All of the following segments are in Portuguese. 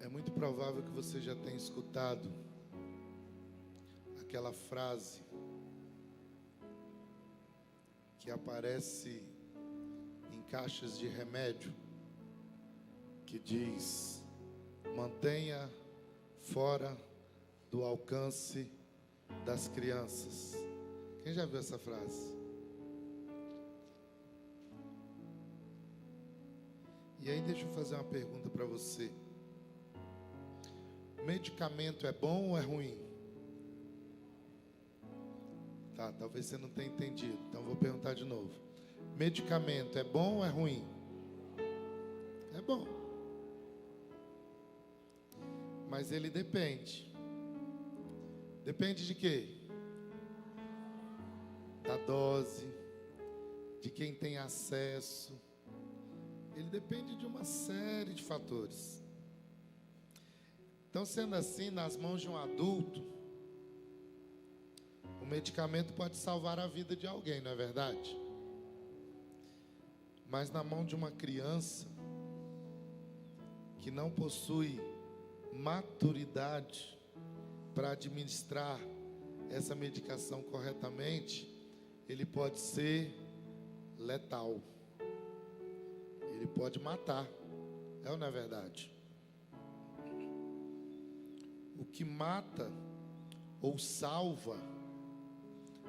É muito provável que você já tenha escutado aquela frase que aparece em caixas de remédio, que diz: mantenha fora do alcance das crianças. Quem já viu essa frase? E aí deixa eu fazer uma pergunta para você. Medicamento é bom ou é ruim? Tá, talvez você não tenha entendido, então vou perguntar de novo. Medicamento é bom ou é ruim? É bom. Mas ele depende. Depende de quê? Da dose, de quem tem acesso. Ele depende de uma série de fatores. Então, sendo assim, nas mãos de um adulto, o medicamento pode salvar a vida de alguém, não é verdade? Mas na mão de uma criança que não possui maturidade para administrar essa medicação corretamente, ele pode ser letal. Ele pode matar. É ou não é verdade? O que mata ou salva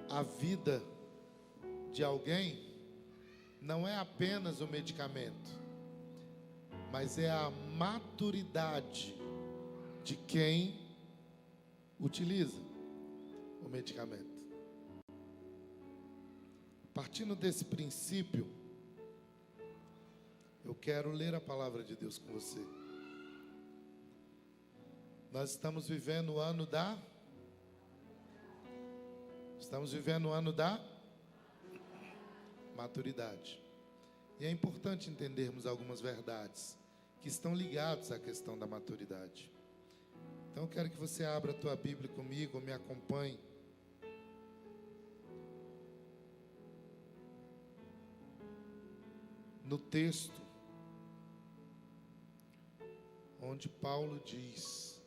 a vida de alguém não é apenas o medicamento, mas é a maturidade de quem utiliza o medicamento. Partindo desse princípio, eu quero ler a palavra de Deus com você. Nós estamos vivendo o ano da maturidade. E é importante entendermos algumas verdades que estão ligadas à questão da maturidade. Então eu quero que você abra a tua Bíblia comigo, me acompanhe. No texto onde Paulo diz,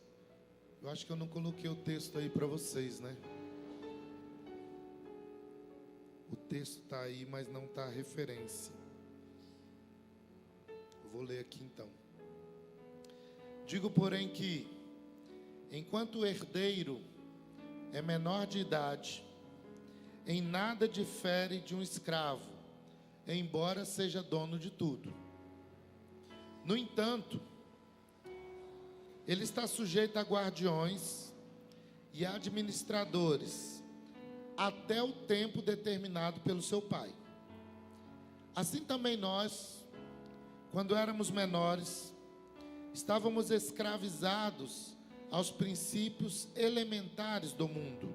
eu acho que eu não coloquei o texto aí para vocês, né? O texto está aí, mas não está a referência. Eu vou ler aqui então. Digo, porém, que enquanto o herdeiro é menor de idade, em nada difere de um escravo, embora seja dono de tudo. No entanto, ele está sujeito a guardiões e administradores, até o tempo determinado pelo seu pai. Assim também nós, quando éramos menores, estávamos escravizados aos princípios elementares do mundo.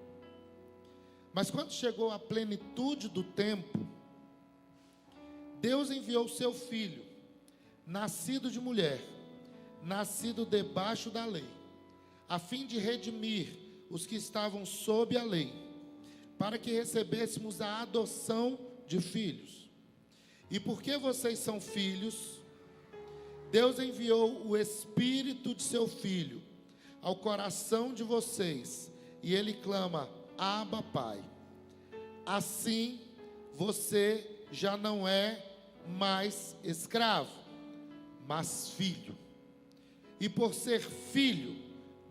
Mas quando chegou a plenitude do tempo, Deus enviou seu filho, nascido de mulher, nascido debaixo da lei, a fim de redimir os que estavam sob a lei, para que recebêssemos a adoção de filhos. E porque vocês são filhos, Deus enviou o Espírito de seu Filho ao coração de vocês, e ele clama: Abba, Pai. Assim, você já não é mais escravo, mas filho. E por ser filho,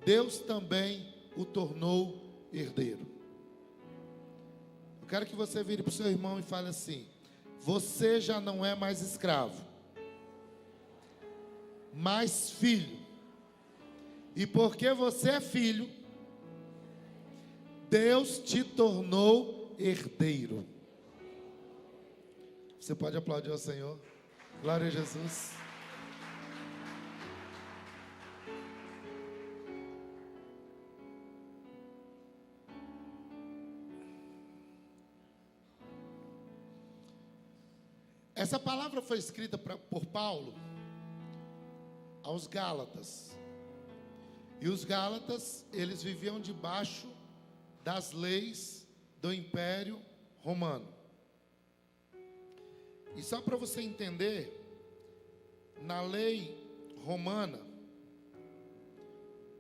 Deus também o tornou herdeiro. Eu quero que você vire para o seu irmão e fale assim: você já não é mais escravo, mas filho. E porque você é filho, Deus te tornou herdeiro. Você pode aplaudir ao Senhor. Glória a Jesus. Essa palavra foi escrita por Paulo aos Gálatas. E os Gálatas, eles viviam debaixo das leis do Império Romano. E só para você entender, na lei romana,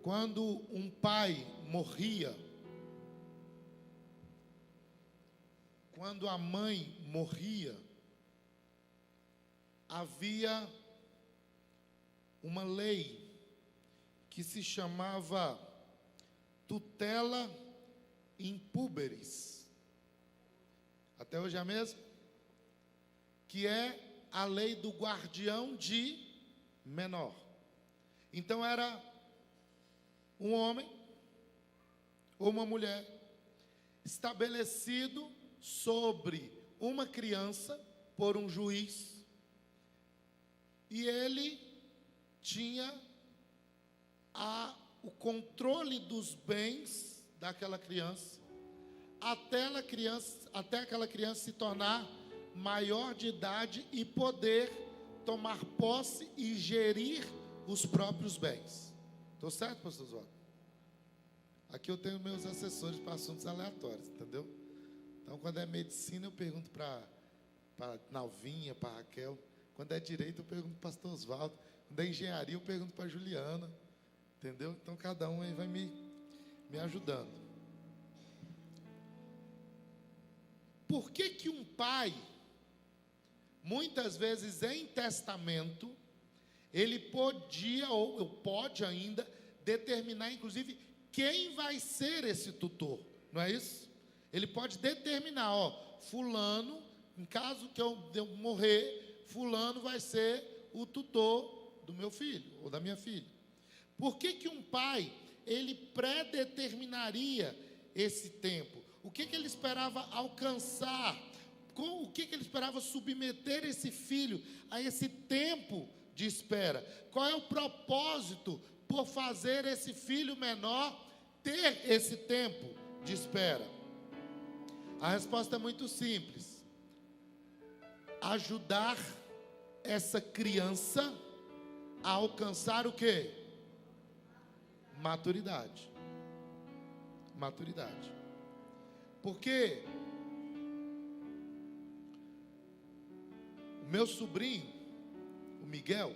quando um pai morria, quando a mãe morria, havia uma lei que se chamava tutela in púberis. Até hoje é a mesma? Que é a lei do guardião de menor. Então era um homem ou uma mulher estabelecido sobre uma criança por um juiz, e ele tinha o controle dos bens daquela criança até aquela criança se tornar maior de idade e poder tomar posse e gerir os próprios bens. Estou certo, pastor Oswaldo? Aqui eu tenho meus assessores para assuntos aleatórios, entendeu? Então, quando é medicina, eu pergunto para Nalvinha, para Raquel. Quando é direito, eu pergunto para o pastor Oswaldo. Quando é engenharia, eu pergunto para a Juliana. Entendeu? Então, cada um aí vai me ajudando. Por que que um pai, muitas vezes em testamento, ele podia ou pode ainda determinar, inclusive, quem vai ser esse tutor? Não é isso? Ele pode determinar, fulano, em caso que eu morrer, fulano vai ser o tutor do meu filho ou da minha filha. Por que que um pai, ele predeterminaria esse tempo? O que que ele esperava alcançar? O que que ele esperava submeter esse filho a esse tempo de espera? Qual é o propósito por fazer esse filho menor ter esse tempo de espera? A resposta é muito simples: ajudar essa criança a alcançar o quê? Maturidade. Maturidade. Porque o meu sobrinho, o Miguel,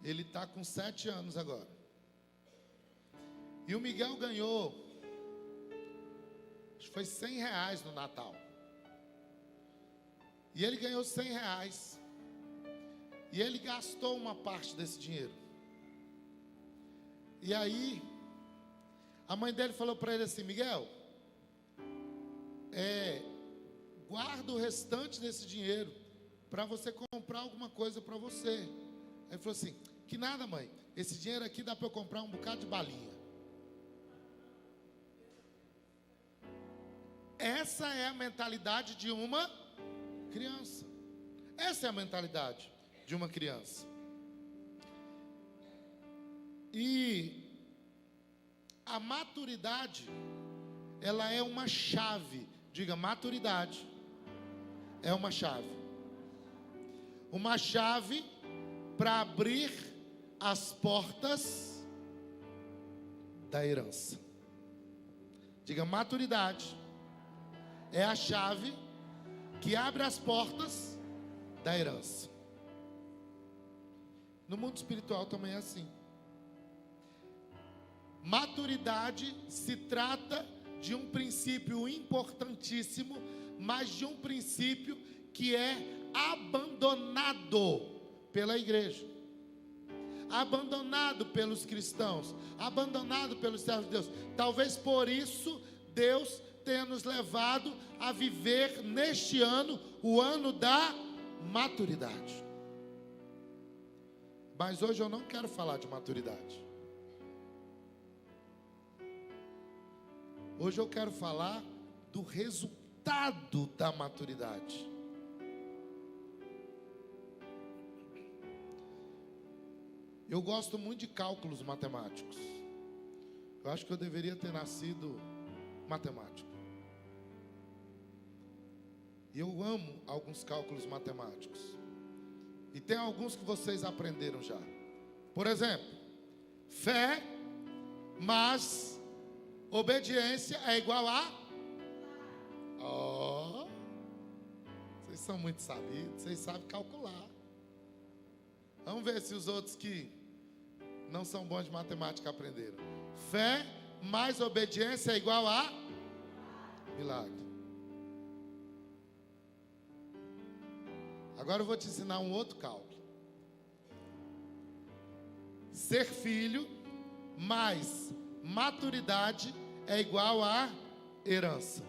ele está com 7 anos agora. E o Miguel ganhou, acho que foi R$100 no Natal. E ele ganhou R$100. E ele gastou uma parte desse dinheiro. E aí, a mãe dele falou para ele assim: Miguel, guarda o restante desse dinheiro para você comprar alguma coisa para você. Aí ele falou assim: que nada, mãe, esse dinheiro aqui dá para eu comprar um bocado de balinha. Essa é a mentalidade de uma criança. Essa é a mentalidade de uma criança. E a maturidade, ela é uma chave. Diga, maturidade é uma chave. Uma chave para abrir as portas da herança. Diga, maturidade é a chave que abre as portas da herança. No mundo espiritual também é assim. Maturidade se trata de um princípio importantíssimo, mas de um princípio que é abandonado pela igreja, abandonado pelos cristãos, abandonado pelos servos de Deus. Talvez por isso Deus tenha nos levado a viver neste ano, o ano da maturidade. Mas hoje eu não quero falar de maturidade. Hoje eu quero falar do resultado da maturidade. Eu gosto muito de cálculos matemáticos. Eu acho que eu deveria ter nascido matemático. E eu amo alguns cálculos matemáticos. E tem alguns que vocês aprenderam já. Por exemplo, fé mais obediência é igual a... Vocês são muito sabidos, vocês sabem calcular. Vamos ver se os outros que não são bons de matemática, aprenderam. Fé mais obediência é igual a milagre. Agora eu vou te ensinar um outro cálculo. Ser filho mais maturidade é igual a herança.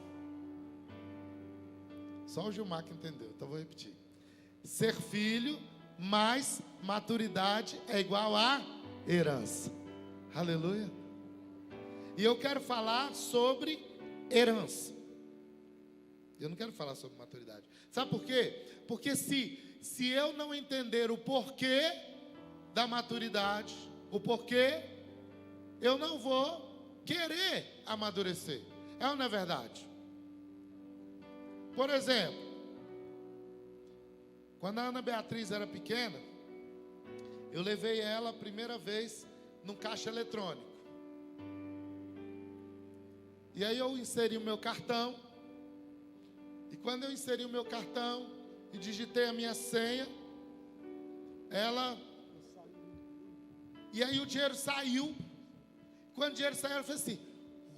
Só o Gilmar que entendeu, então vou repetir. Ser filho mais maturidade é igual a herança. Aleluia. E eu quero falar sobre herança. Eu não quero falar sobre maturidade. Sabe por quê? Porque se eu não entender o porquê da maturidade, o porquê, eu não vou querer amadurecer. É ou não é verdade? Por exemplo, quando a Ana Beatriz era pequena, eu levei ela a primeira vez num caixa eletrônico. E aí eu inseri o meu cartão. E quando eu inseri o meu cartão e digitei a minha senha, e aí o dinheiro saiu. Quando o dinheiro saiu, ela falou assim: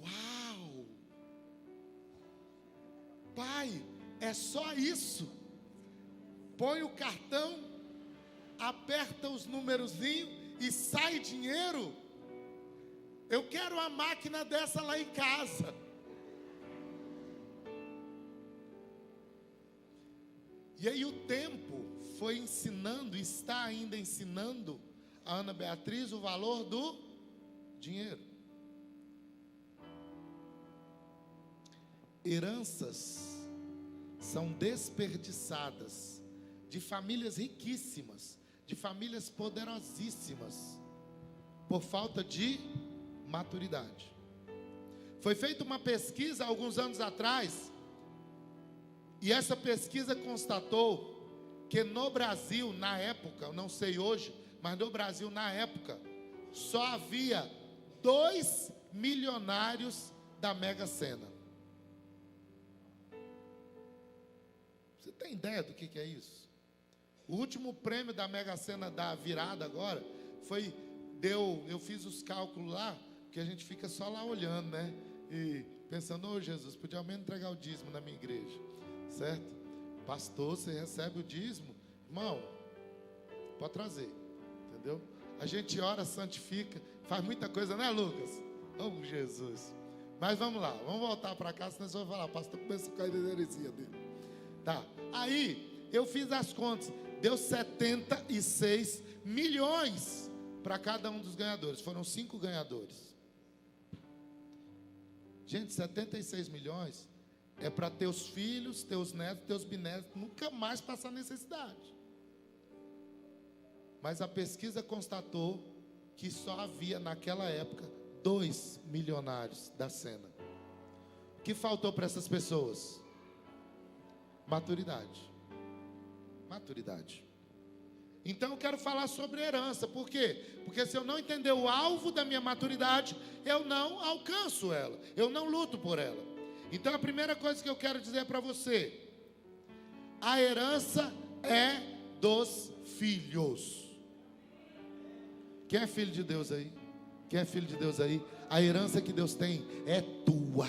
uau! Pai, é só isso? Põe o cartão, aperta os numerozinhos e sai dinheiro? Eu quero uma máquina dessa lá em casa. E aí o tempo foi ensinando, está ainda ensinando a Ana Beatriz o valor do dinheiro. Heranças são desperdiçadas de famílias riquíssimas, de famílias poderosíssimas, por falta de maturidade. Foi feita uma pesquisa alguns anos atrás, e essa pesquisa constatou que no Brasil, na época, eu não sei hoje, mas no Brasil, na época, só havia 2 milionários da Mega Sena. Você tem ideia do que é isso? O último prêmio da Mega Sena da virada agora eu fiz os cálculos lá, que a gente fica só lá olhando, né? E pensando: ô Jesus, podia ao menos entregar o dízimo na minha igreja, certo? Pastor, você recebe o dízimo? Irmão, pode trazer, entendeu? A gente ora, santifica, faz muita coisa, né, Lucas? Oh, Jesus. Mas vamos lá, vamos voltar para cá, senão você vai falar: pastor, começa a cair da heresia dele. Tá, aí eu fiz as contas, deu 76 milhões para cada um dos ganhadores. Foram 5 ganhadores. Gente, 76 milhões é para teus filhos, teus netos, teus bisnetos nunca mais passar necessidade. Mas a pesquisa constatou que só havia naquela época 2 milionários da Sena. O que faltou para essas pessoas? Maturidade. Maturidade. Então eu quero falar sobre herança. Por quê? Porque se eu não entender o alvo da minha maturidade, eu não alcanço ela, eu não luto por ela. Então a primeira coisa que eu quero dizer para você: a herança é dos filhos. Quem é filho de Deus aí? Quem é filho de Deus aí? A herança que Deus tem é tua.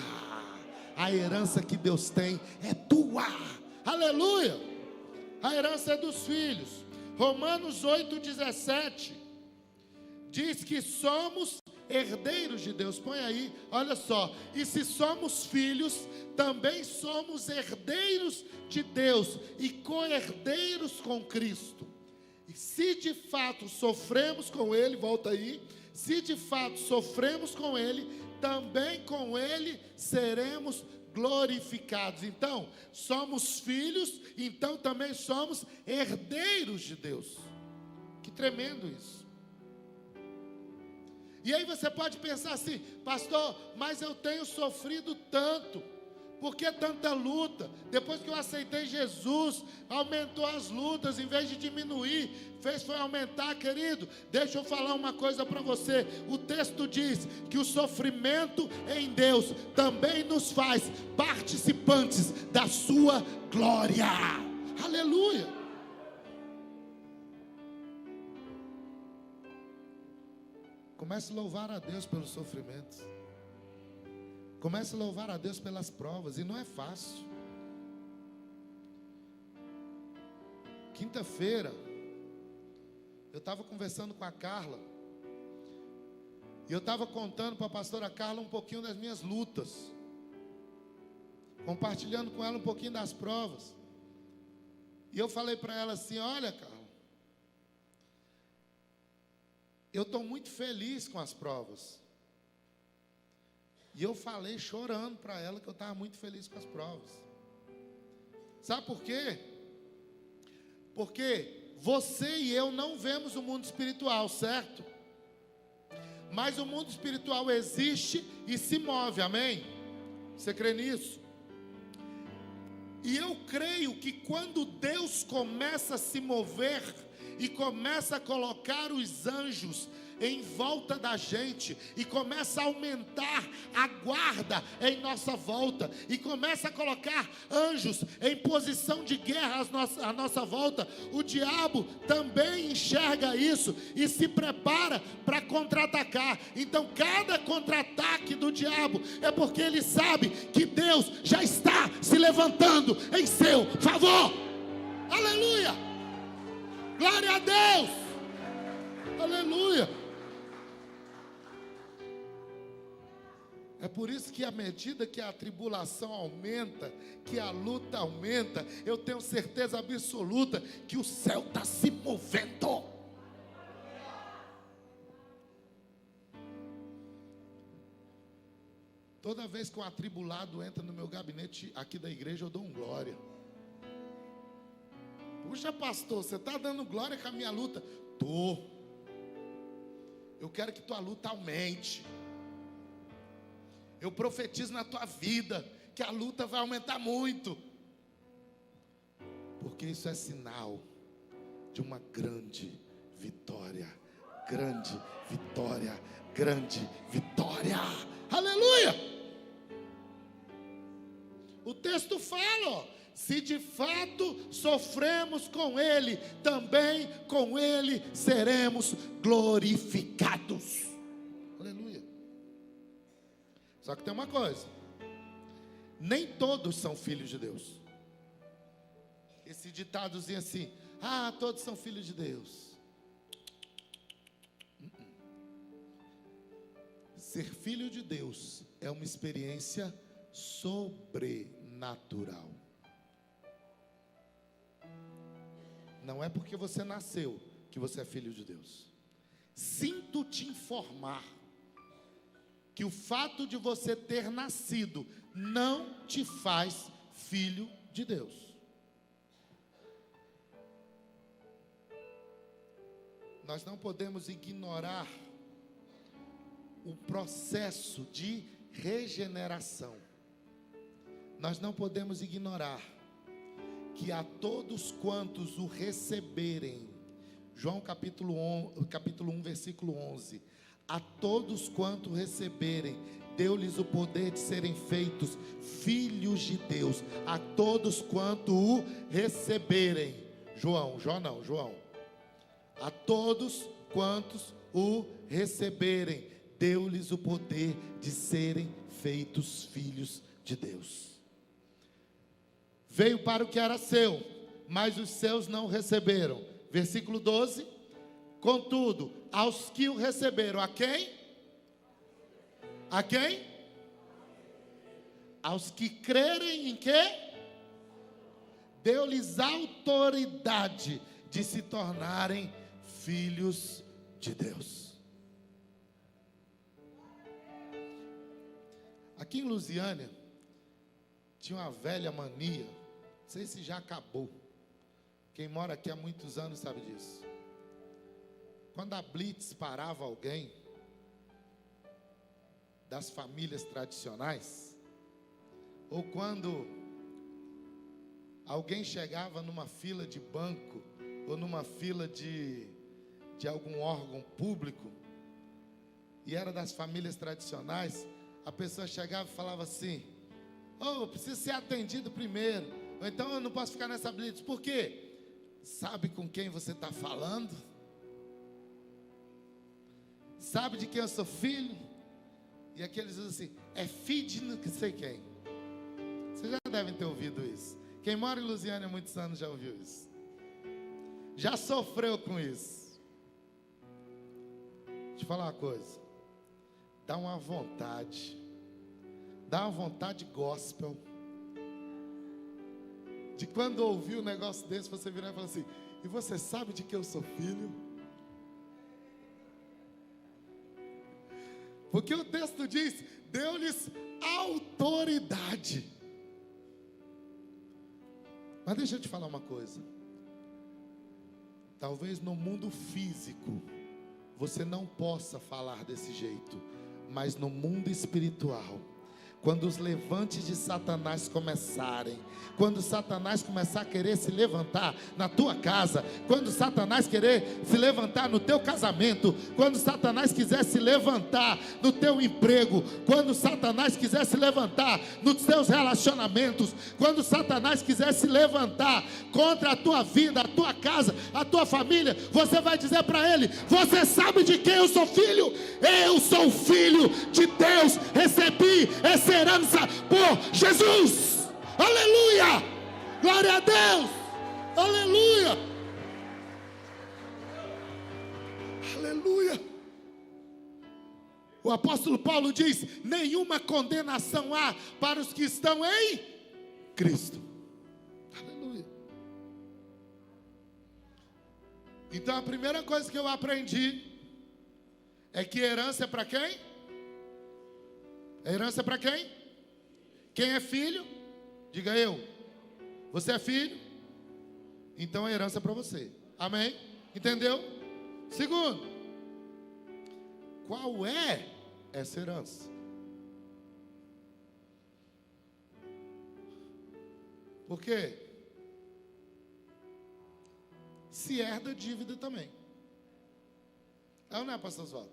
A herança que Deus tem é tua. Aleluia! A herança é dos filhos. Romanos 8,17 diz que somos herdeiros de Deus. Põe aí, olha só: e se somos filhos, também somos herdeiros de Deus e co-herdeiros com Cristo. E se de fato sofremos com Ele, volta aí, se de fato sofremos com Ele, também com Ele seremos glorificados. Então, somos filhos, então também somos herdeiros de Deus. Que tremendo isso. E aí você pode pensar assim: pastor, mas eu tenho sofrido tanto. Por que tanta luta? Depois que eu aceitei Jesus, aumentou as lutas em vez de diminuir, foi aumentar, querido. Deixa eu falar uma coisa para você. O texto diz que o sofrimento em Deus também nos faz participantes da sua glória. Aleluia. Comece a louvar a Deus pelos sofrimentos. Comece a louvar a Deus pelas provas. E não é fácil. Quinta-feira, eu estava conversando com a Carla. E eu estava contando para a pastora Carla um pouquinho das minhas lutas. Compartilhando com ela um pouquinho das provas. E eu falei para ela assim: olha, Carla, eu estou muito feliz com as provas. E eu falei chorando para ela que eu estava muito feliz com as provas. Sabe por quê? Porque você e eu não vemos o mundo espiritual, certo? Mas o mundo espiritual existe e se move, amém? Você crê nisso? E eu creio que quando Deus começa a se mover e começa a colocar os anjos em volta da gente, e começa a aumentar a guarda em nossa volta, e começa a colocar anjos em posição de guerra à nossa volta, o diabo também enxerga isso e se prepara para contra-atacar. Então cada contra-ataque do diabo é porque ele sabe que Deus já está se levantando em seu favor. Aleluia! Glória a Deus! Aleluia! É por isso que à medida que a tribulação aumenta, que a luta aumenta, eu tenho certeza absoluta que o céu está se movendo. Toda vez que um atribulado entra no meu gabinete aqui da igreja, eu dou um glória. Puxa, pastor, você está dando glória com a minha luta? Tô. Eu quero que tua luta aumente. Eu profetizo na tua vida que a luta vai aumentar muito. Porque isso é sinal de uma grande vitória. Grande vitória. Grande vitória. Aleluia! O texto fala, ó, se de fato sofremos com Ele, também com Ele seremos glorificados. Aleluia. Só que tem uma coisa: nem todos são filhos de Deus. Esse ditadozinho assim: ah, todos são filhos de Deus. Ser filho de Deus é uma experiência sobrenatural. Não é porque você nasceu que você é filho de Deus. Sinto te informar que o fato de você ter nascido não te faz filho de Deus. Nós não podemos ignorar o processo de regeneração. Nós não podemos ignorar que a todos quantos o receberem, João capítulo 1, versículo 11, a todos quanto receberem, deu-lhes o poder de serem feitos filhos de Deus, a todos quanto o receberem. João, a todos quantos o receberem, deu-lhes o poder de serem feitos filhos de Deus. Veio para o que era seu, mas os seus não receberam. Versículo 12. Contudo, aos que o receberam, a quem? A quem? Aos que crerem em quê? Deu-lhes autoridade de se tornarem filhos de Deus. Aqui em Lusiânia, tinha uma velha mania, não sei se já acabou. Quem mora aqui há muitos anos sabe disso. Quando a Blitz parava alguém das famílias tradicionais, ou quando alguém chegava numa fila de banco, ou numa fila de algum órgão público, e era das famílias tradicionais, a pessoa chegava e falava assim: oh, eu preciso ser atendido primeiro, ou então eu não posso ficar nessa Blitz. Por quê? Sabe com quem você está falando? sabe de quem eu sou filho? E aqueles dizem assim, é filho de não sei quem. Vocês já devem ter ouvido isso. Quem mora em Lusiânia há muitos anos já ouviu isso. Já sofreu com isso. Deixa eu falar uma coisa. Dá uma vontade gospel, de quando ouvir um negócio desse, você virar e falar assim, e você sabe de que eu sou filho? Porque o texto diz, deu-lhes autoridade. Mas deixa eu te falar uma coisa. Talvez no mundo físico você não possa falar desse jeito, mas no mundo espiritual, quando os levantes de Satanás começarem, quando Satanás começar a querer se levantar na tua casa, quando Satanás querer se levantar no teu casamento, quando Satanás quiser se levantar no teu emprego, quando Satanás quiser se levantar nos teus relacionamentos, quando Satanás quiser se levantar contra a tua vida, a tua casa, a tua família, você vai dizer para ele, você sabe de quem eu sou filho? Eu sou filho de Deus, recebi essa herança por Jesus. Aleluia, glória a Deus, aleluia, aleluia. O apóstolo Paulo diz, nenhuma condenação há para os que estão em Cristo. Aleluia. Então a primeira coisa que eu aprendi é que herança é para quem? Herança é para quem? Quem é filho? Diga eu. Você é filho? Então a herança é para você. Amém? Entendeu? Segundo, qual é essa herança? Por quê? Se herda dívida também. É ou não é, pastor Oswaldo?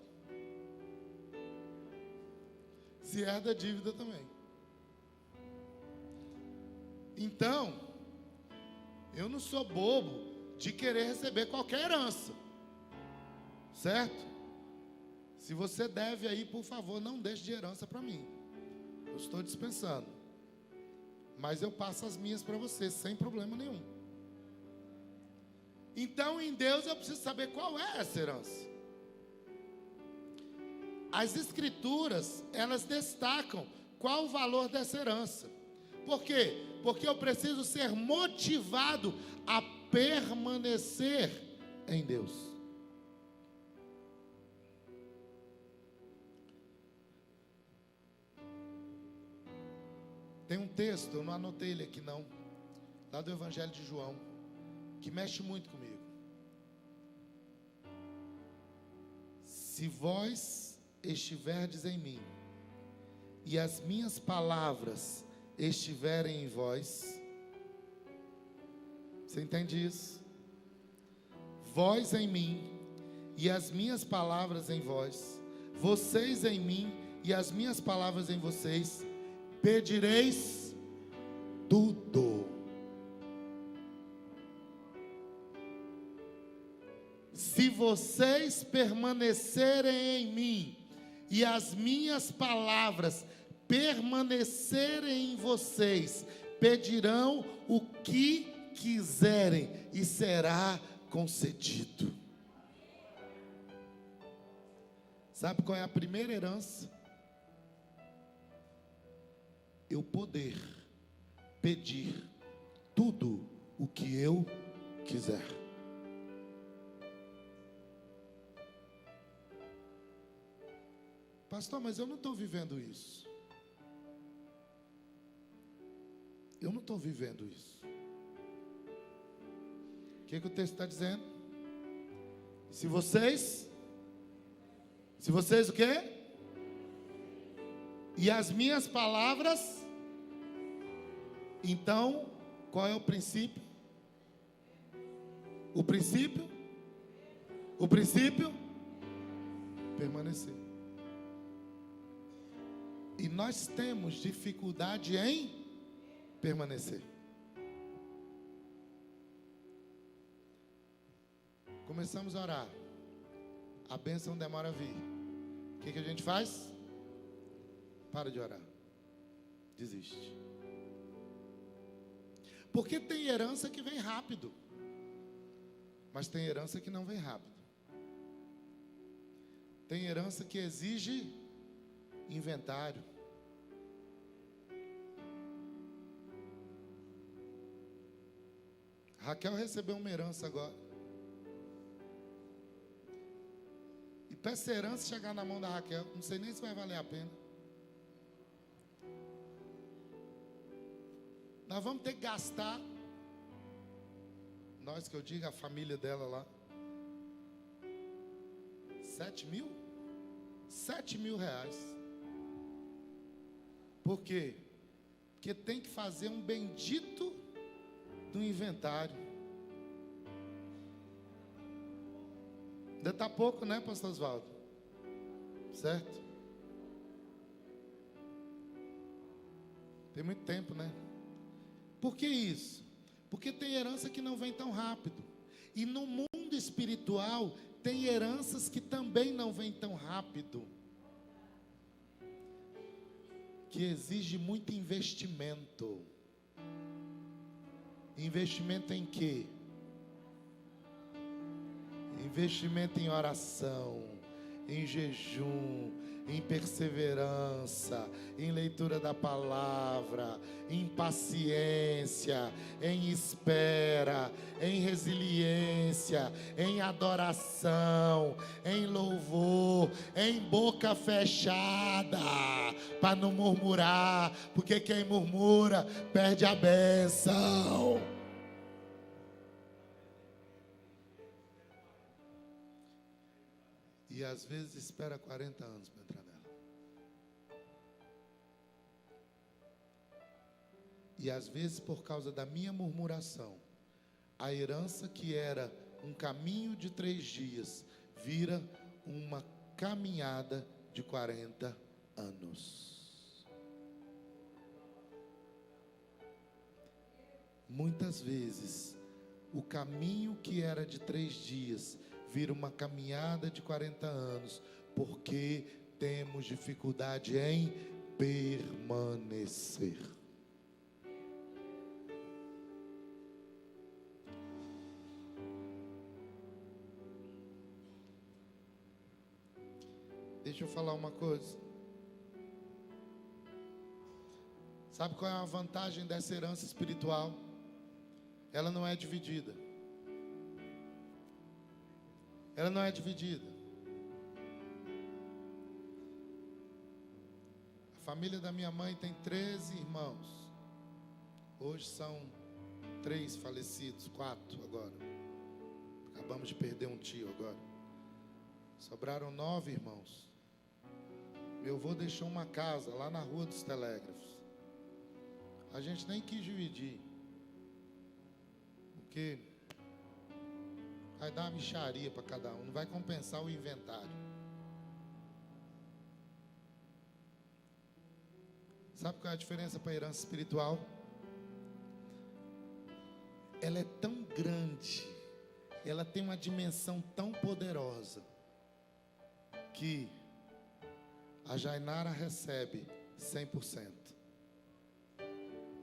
Se herda dívida também. Então, eu não sou bobo de querer receber qualquer herança, certo? Se você deve aí, por favor, não deixe de herança para mim. Eu estou dispensando, mas eu passo as minhas para você, sem problema nenhum. Então, em Deus, eu preciso saber qual é essa herança. As escrituras, elas destacam qual o valor dessa herança. Por quê? Porque eu preciso ser motivado a permanecer em Deus. Tem um texto, eu não anotei ele aqui não, lá do Evangelho de João, que mexe muito comigo. Se vós estiverdes em mim, e as minhas palavras estiverem em vós, você entende isso? Vós em mim, e as minhas palavras em vós, vocês em mim, e as minhas palavras em vocês, pedireis tudo. Se vocês permanecerem em mim, e as minhas palavras permanecerem em vocês, pedirão o que quiserem e será concedido. Sabe qual é a primeira herança? Eu poder pedir tudo o que eu quiser. Pastor, mas eu não estou vivendo isso. Eu não estou vivendo isso. O que o texto está dizendo? Se vocês o quê? E as minhas palavras, então, qual é o princípio? O princípio? Permanecer. E nós temos dificuldade em permanecer. Começamos a orar. A bênção demora a vir. O que a gente faz? Para de orar. Desiste. Porque tem herança que vem rápido, mas tem herança que não vem rápido. Tem herança que exige inventário. Raquel recebeu uma herança agora. E para essa herança chegar na mão da Raquel, não sei nem se vai valer a pena. Nós vamos ter que gastar, nós que eu digo, a família dela lá, 7 mil? 7 mil reais. Por quê? Porque tem que fazer um bendito do inventário. Ainda está pouco, né, pastor Oswaldo? Certo? Tem muito tempo, né? Por que isso? Porque tem herança que não vem tão rápido. E no mundo espiritual, tem heranças que também não vêm tão rápido. Que exige muito investimento. Investimento em quê? Investimento em oração, em jejum, em perseverança, em leitura da palavra, em paciência, em espera, em resiliência, em adoração, em louvor, em boca fechada, para não murmurar, porque quem murmura perde a bênção. E às vezes espera 40 anos para entrar nela. E às vezes por causa da minha murmuração, a herança que era um caminho de 3 dias, vira uma caminhada de 40 anos. Muitas vezes, o caminho que era de 3 dias, vira uma caminhada de 40 anos, porque temos dificuldade em permanecer. Deixa eu falar uma coisa. Sabe qual é a vantagem dessa herança espiritual? Ela não é dividida. Ela não é dividida. A família da minha mãe tem 13 irmãos. Hoje são 3 falecidos, 4 agora. Acabamos de perder um tio agora. Sobraram 9 irmãos. Meu avô deixou uma casa lá na Rua dos Telégrafos. A gente nem quis dividir, porque vai dar uma mixaria para cada um, não vai compensar o inventário. Sabe qual é a diferença para a herança espiritual? Ela é tão grande, ela tem uma dimensão tão poderosa, que a Jainara recebe 100%,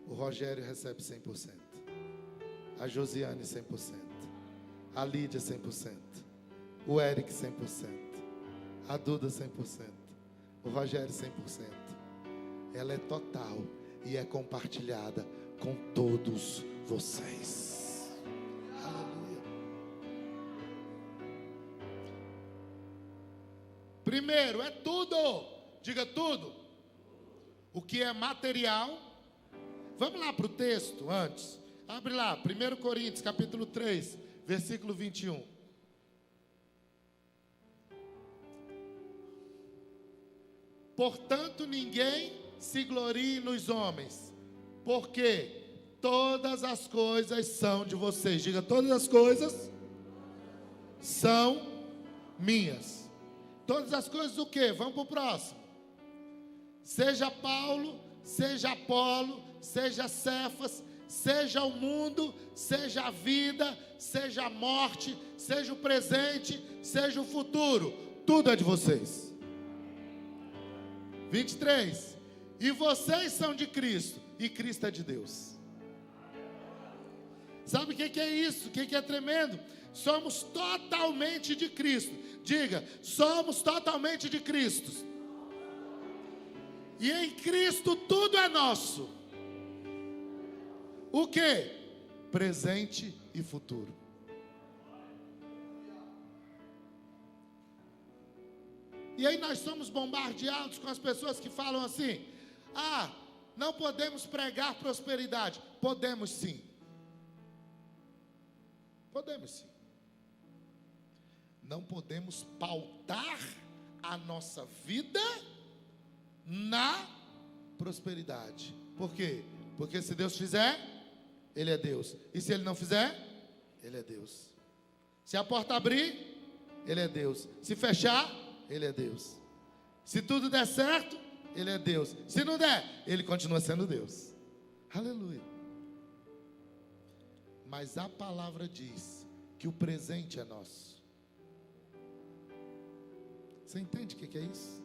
o Rogério recebe 100%, a Josiane 100%, a Lídia 100%, o Eric 100%, a Duda 100%, o Rogério 100%. Ela é total e é compartilhada com todos vocês. Aleluia. Primeiro, é tudo. Diga tudo. O que é material. Vamos lá para o texto antes. Abre lá, 1 Coríntios capítulo 3, versículo 21. Portanto, ninguém se glorie nos homens, porque todas as coisas são de vocês. Diga, todas as coisas são minhas. Todas as coisas o quê? Vamos para o próximo. Seja Paulo, seja Apolo, seja Cefas, seja o mundo, seja a vida, seja a morte, seja o presente, seja o futuro, tudo é de vocês. 23. E vocês são de Cristo, e Cristo é de Deus. Sabe o que é isso? O que é tremendo? Somos totalmente de Cristo. Diga, somos totalmente de Cristo. E em Cristo tudo é nosso. O que? Presente e futuro. E aí nós somos bombardeados com as pessoas que falam assim: ah, não podemos pregar prosperidade. Podemos sim. Podemos sim. Não podemos pautar a nossa vida na prosperidade. Por quê? Porque se Deus fizer, Ele é Deus. E se Ele não fizer, Ele é Deus. Se a porta abrir, Ele é Deus. Se fechar, Ele é Deus. Se tudo der certo, Ele é Deus. Se não der, Ele continua sendo Deus. Aleluia. Mas a palavra diz que o presente é nosso. Você entende o que é isso?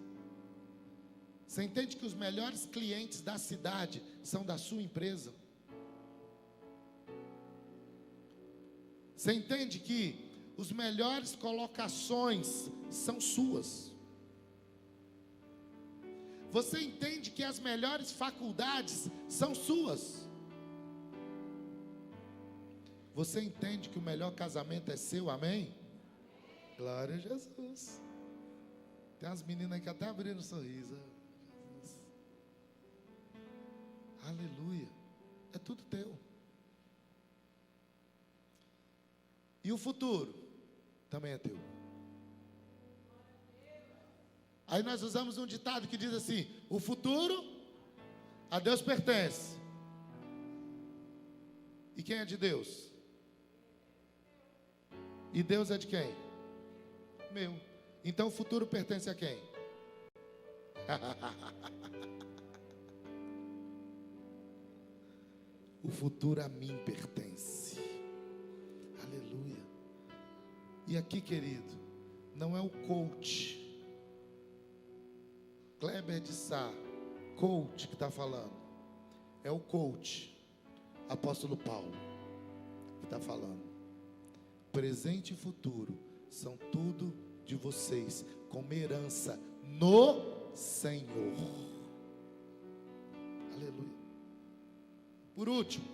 Você entende que os melhores clientes da cidade são da sua empresa? Você entende que os melhores colocações são suas? Você entende que as melhores faculdades são suas? Você entende que o melhor casamento é seu, amém? Glória a Jesus. Tem umas meninas que até abriram o sorriso. Jesus. Aleluia. É tudo teu. E o futuro também é teu. Aí nós usamos um ditado que diz assim: o futuro a Deus pertence. E quem é de Deus? E Deus é de quem? Meu. Então o futuro pertence a quem? O futuro a mim pertence. Aleluia. E aqui, querido, não é o coach Kleber de Sá, coach, que está falando. É o coach apóstolo Paulo que está falando. Presente e futuro são tudo de vocês, como herança no Senhor. Aleluia. Por último,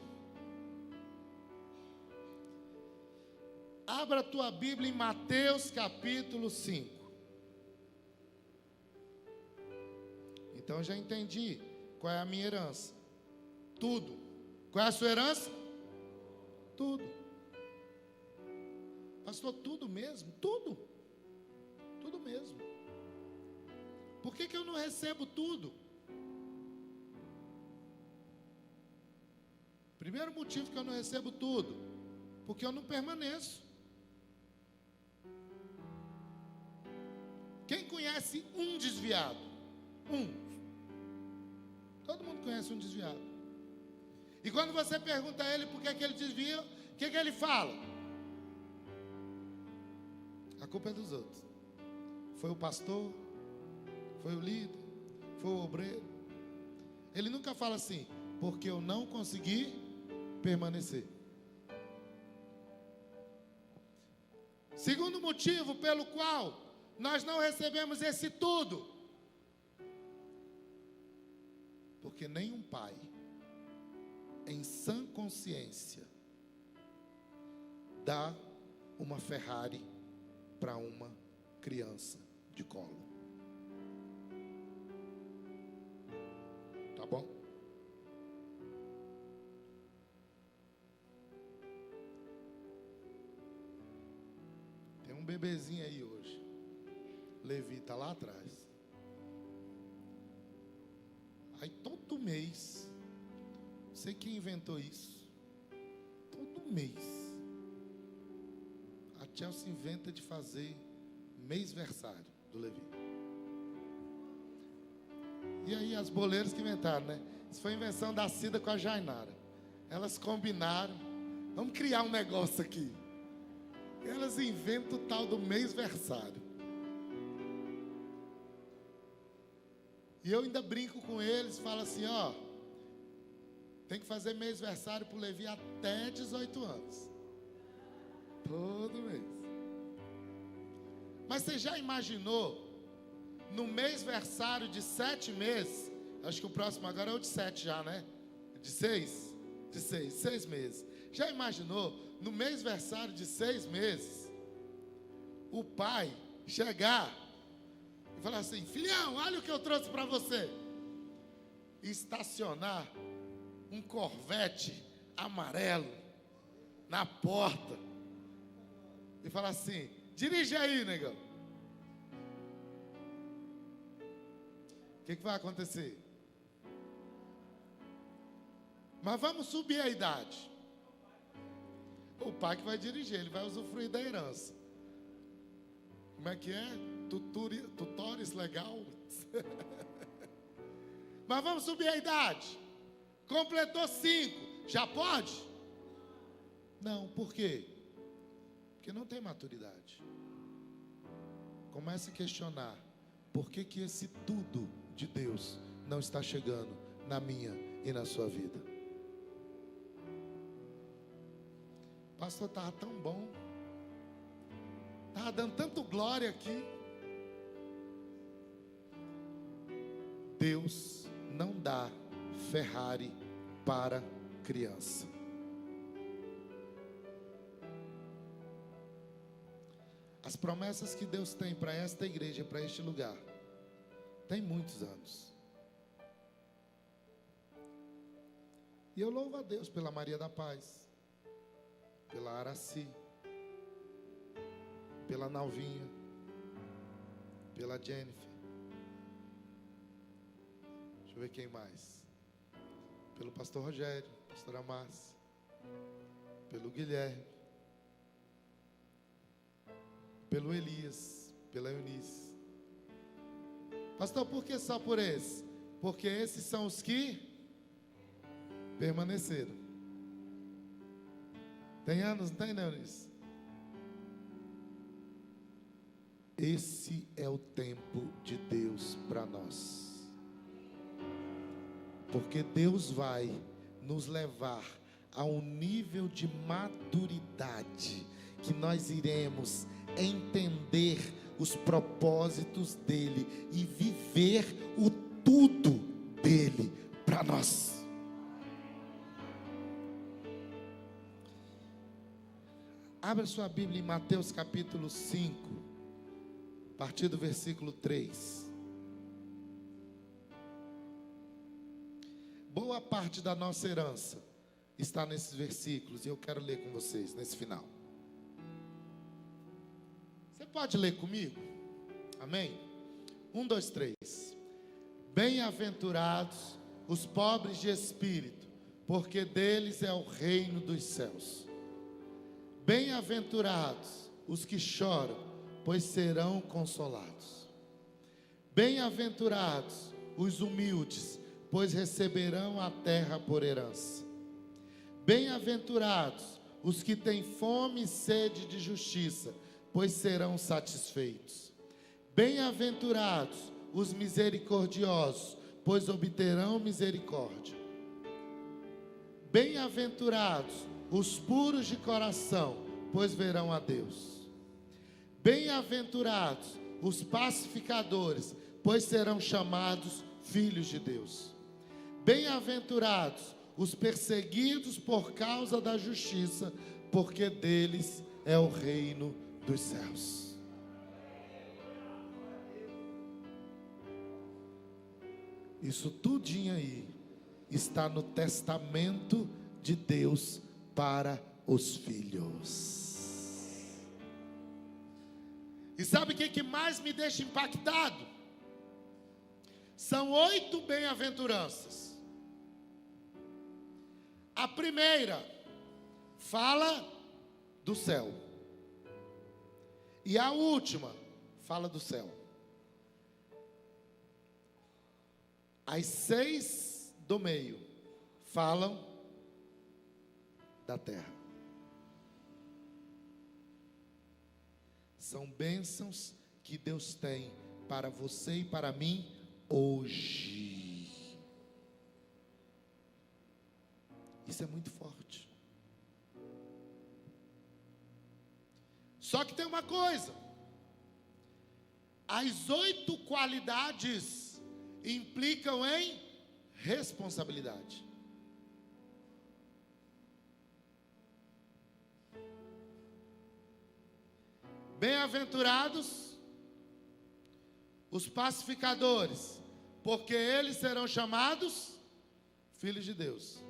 abra a tua Bíblia em Mateus capítulo 5. Então eu já entendi qual é a minha herança. Tudo. Qual é a sua herança? Tudo. Pastor, tudo mesmo? Tudo. Tudo mesmo. Por que eu não recebo tudo? Primeiro motivo que eu não recebo tudo, porque eu não permaneço. Quem conhece um desviado? Um. Todo mundo conhece um desviado. E quando você pergunta a ele por que ele desvia, o que ele fala? A culpa é dos outros. Foi o pastor, foi o líder, foi o obreiro. Ele nunca fala assim: porque eu não consegui permanecer. Segundo motivo pelo qual nós não recebemos esse tudo, porque nenhum pai, em sã consciência, dá uma Ferrari para uma criança de colo. Tá bom? Tem um bebezinho aí hoje. Levi está lá atrás. Aí todo mês, não sei quem inventou isso, todo mês a Chelsea inventa de fazer mêsversário do Levi. E aí as boleiras que inventaram, né? Isso foi invenção da Cida com a Jainara. Elas combinaram, vamos criar um negócio aqui. Elas inventam o tal do mêsversário. E eu ainda brinco com eles, falo assim, ó, tem que fazer mêsversário para o Levi até 18 anos. Todo mês. Mas você já imaginou, no mêsversário de 7 meses, acho que o próximo agora é o de 7 já, né? De 6? De 6 meses. Já imaginou, no mêsversário de 6 meses, o pai chegar e falar assim, filhão, olha o que eu trouxe para você. E estacionar um Corvette amarelo na porta. E falar assim, dirige aí, negão. O que vai acontecer? Mas vamos subir a idade. O pai que vai dirigir, ele vai usufruir da herança. Como é que é? Tutores legal. Mas vamos subir a idade. Completou 5, já pode? Não, por quê? Porque não tem maturidade. Comece a questionar, por que que esse tudo de Deus não está chegando na minha e na sua vida? Pastor, estava tão bom, estava dando tanto glória aqui. Deus não dá Ferrari para criança. As promessas que Deus tem para esta igreja, para este lugar, tem muitos anos. E eu louvo a Deus pela Maria da Paz, pela Araci, pela Nalvinha, pela Jennifer. Deixa eu ver quem mais. Pelo pastor Rogério, pastora Márcia, pelo Guilherme, pelo Elias, pela Eunice. Pastor, por que só por esse? Porque esses são os que permaneceram. Tem anos, não tem, não, Eunice? Esse é o tempo de Deus para nós. Porque Deus vai nos levar a um nível de maturidade que nós iremos entender os propósitos dele e viver o tudo dele para nós. Abra sua Bíblia em Mateus capítulo 5, a partir do versículo 3. Boa parte da nossa herança está nesses versículos, e eu quero ler com vocês nesse final. Você pode ler comigo? Amém? 1, 2, 3. Bem-aventurados os pobres de espírito, porque deles é o reino dos céus. Bem-aventurados os que choram, pois serão consolados. Bem-aventurados os humildes, pois receberão a terra por herança. Bem-aventurados os que têm fome e sede de justiça, pois serão satisfeitos. Bem-aventurados os misericordiosos, pois obterão misericórdia. Bem-aventurados os puros de coração, pois verão a Deus. Bem-aventurados os pacificadores, pois serão chamados filhos de Deus. Bem-aventurados os perseguidos por causa da justiça, porque deles é o reino dos céus. Isso tudinho aí está no testamento de Deus para os filhos. E sabe o que mais me deixa impactado? São 8 bem-aventuranças. A primeira fala do céu, e a última fala do céu. As 6 do meio falam da terra. São bênçãos que Deus tem para você e para mim hoje. Isso é muito forte. Só que tem uma coisa: as 8 qualidades implicam em responsabilidade. Bem-aventurados os pacificadores, porque eles serão chamados filhos de Deus.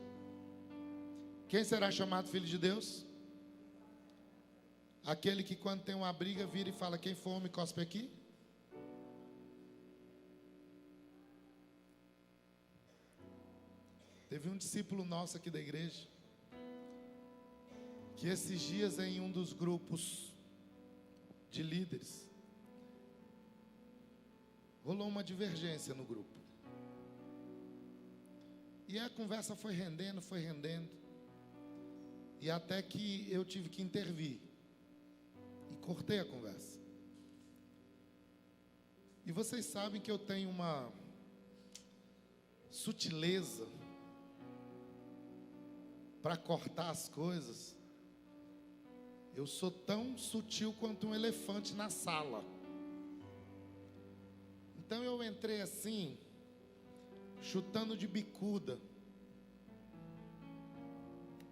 Quem será chamado filho de Deus? Aquele que quando tem uma briga vira e fala: quem for homem cospe aqui. Teve um discípulo nosso aqui da igreja, que esses dias em um dos grupos de líderes, rolou uma divergência no grupo. E a conversa foi rendendo, e até que eu tive que intervir. E cortei a conversa. E vocês sabem que eu tenho uma sutileza para cortar as coisas. Eu sou tão sutil quanto um elefante na sala. Então eu entrei assim, chutando de bicuda.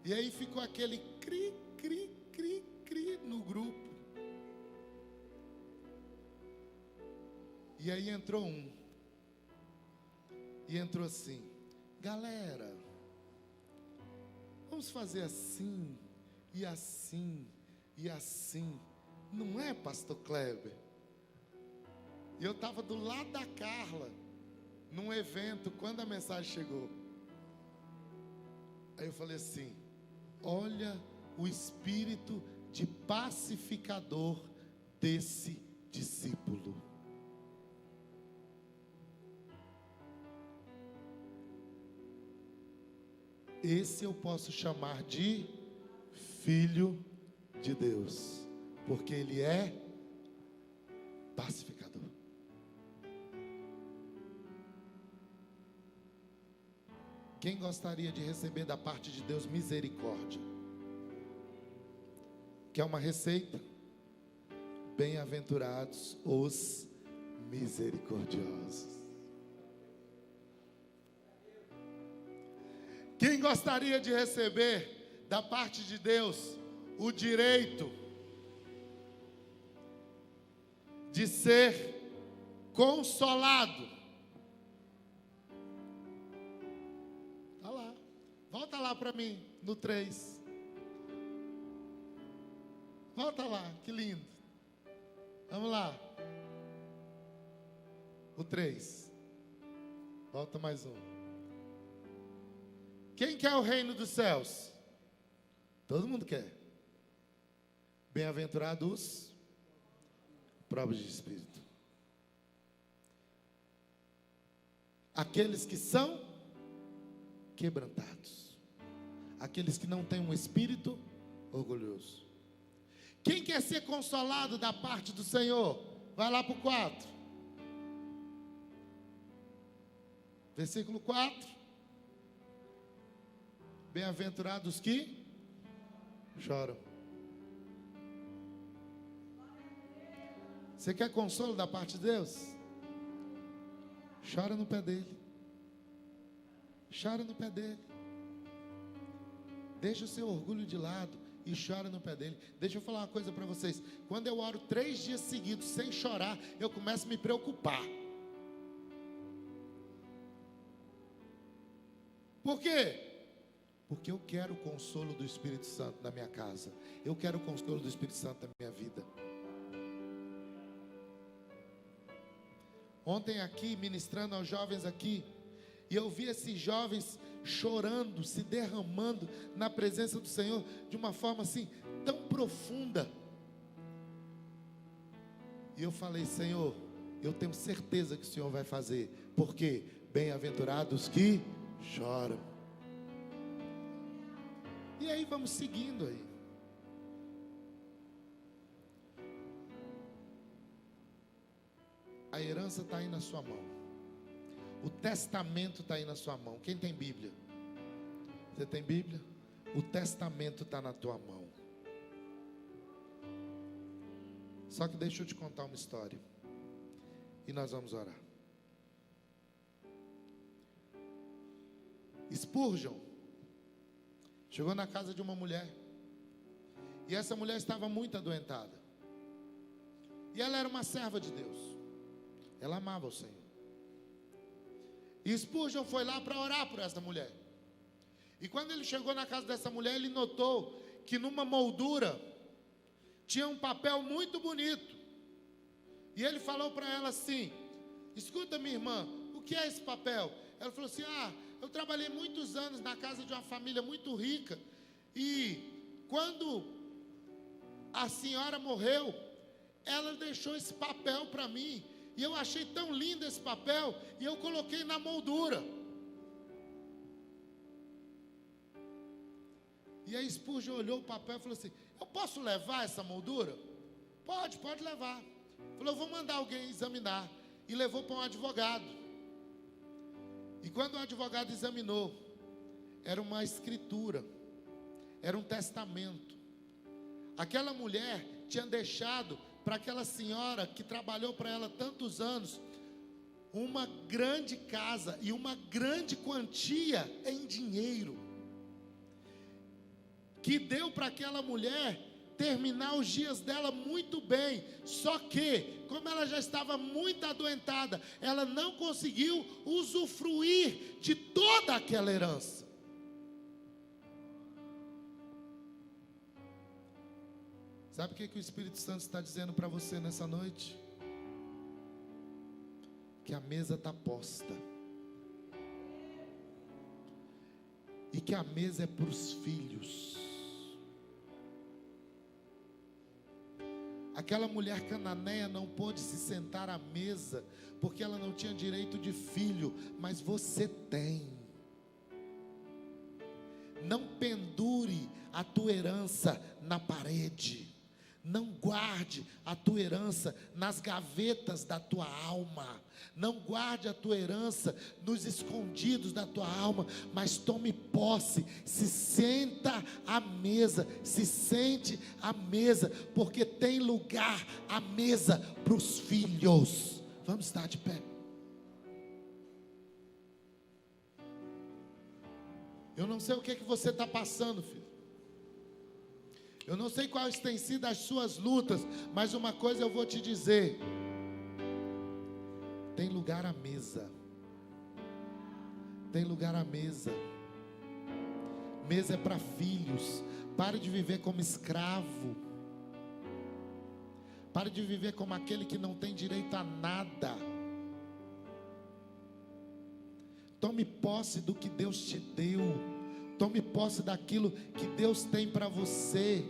E aí ficou aquele cri, cri, cri, cri no grupo. E aí entrou um. E entrou assim: galera, vamos fazer assim, e assim, e assim. Não é, pastor Kleber? E eu estava do lado da Carla, num evento, quando a mensagem chegou. Aí eu falei assim: olha o espírito de pacificador desse discípulo. Esse eu posso chamar de filho de Deus, porque ele é pacificador. Quem gostaria de receber da parte de Deus misericórdia? Quer uma receita? Bem-aventurados os misericordiosos. Quem gostaria de receber da parte de Deus o direito de ser consolado? Está lá. Volta lá para mim, no 3. Volta lá, que lindo. Vamos lá. O 3. Volta mais um. Quem quer o reino dos céus? Todo mundo quer. Bem-aventurados os pobres de espírito. Aqueles que são quebrantados. Aqueles que não têm um espírito orgulhoso. Quem quer ser consolado da parte do Senhor? Vai lá para o 4. Versículo 4. Bem-aventurados que choram. Você quer consolo da parte de Deus? Chora no pé dele. Chora no pé dele. Deixa o seu orgulho de lado e chora no pé dele. Deixa eu falar uma coisa para vocês. Quando eu oro 3 dias seguidos sem chorar, eu começo a me preocupar. Por quê? Porque eu quero o consolo do Espírito Santo na minha casa. Eu quero o consolo do Espírito Santo na minha vida. Ontem aqui, ministrando aos jovens aqui, e eu vi esses jovens chorando, se derramando na presença do Senhor, de uma forma assim, tão profunda. E eu falei: Senhor, eu tenho certeza que o Senhor vai fazer. Porque bem-aventurados que choram. E aí vamos seguindo aí. A herança está aí na sua mão. O testamento está aí na sua mão. Quem tem Bíblia? Você tem Bíblia? O testamento está na tua mão. Só que deixa eu te contar uma história. E nós vamos orar. Spurgeon chegou na casa de uma mulher. E essa mulher estava muito adoentada. E ela era uma serva de Deus. Ela amava o Senhor. E Spurgeon foi lá para orar por essa mulher. E quando ele chegou na casa dessa mulher, ele notou que numa moldura tinha um papel muito bonito. E ele falou para ela assim: escuta, minha irmã, o que é esse papel? Ela falou assim: eu trabalhei muitos anos na casa de uma família muito rica. E quando a senhora morreu, ela deixou esse papel para mim. E eu achei tão lindo esse papel, e eu coloquei na moldura. E aí Spurgeon olhou o papel e falou assim: eu posso levar essa moldura? Pode levar. Falou: eu vou mandar alguém examinar. E levou para um advogado. E quando o advogado examinou, era uma escritura, era um testamento. Aquela mulher tinha deixado para aquela senhora que trabalhou para ela tantos anos uma grande casa e uma grande quantia em dinheiro, que deu para aquela mulher terminar os dias dela muito bem. Só que, como ela já estava muito adoentada, ela não conseguiu usufruir de toda aquela herança. Sabe o que o Espírito Santo está dizendo para você nessa noite? Que a mesa está posta. E que a mesa é para os filhos. Aquela mulher cananeia não pôde se sentar à mesa, porque ela não tinha direito de filho, mas você tem. Não pendure a tua herança na parede. Não guarde a tua herança nas gavetas da tua alma. Não guarde a tua herança nos escondidos da tua alma, mas tome posse, se senta à mesa, se sente à mesa, porque tem lugar à mesa para os filhos. Vamos estar de pé. Eu não sei o que você está passando, filho. Eu não sei quais têm sido as suas lutas, mas uma coisa eu vou te dizer: tem lugar à mesa. Tem lugar à mesa. Mesa é para filhos. Pare de viver como escravo. Pare de viver como aquele que não tem direito a nada. Tome posse do que Deus te deu. Tome posse daquilo que Deus tem para você.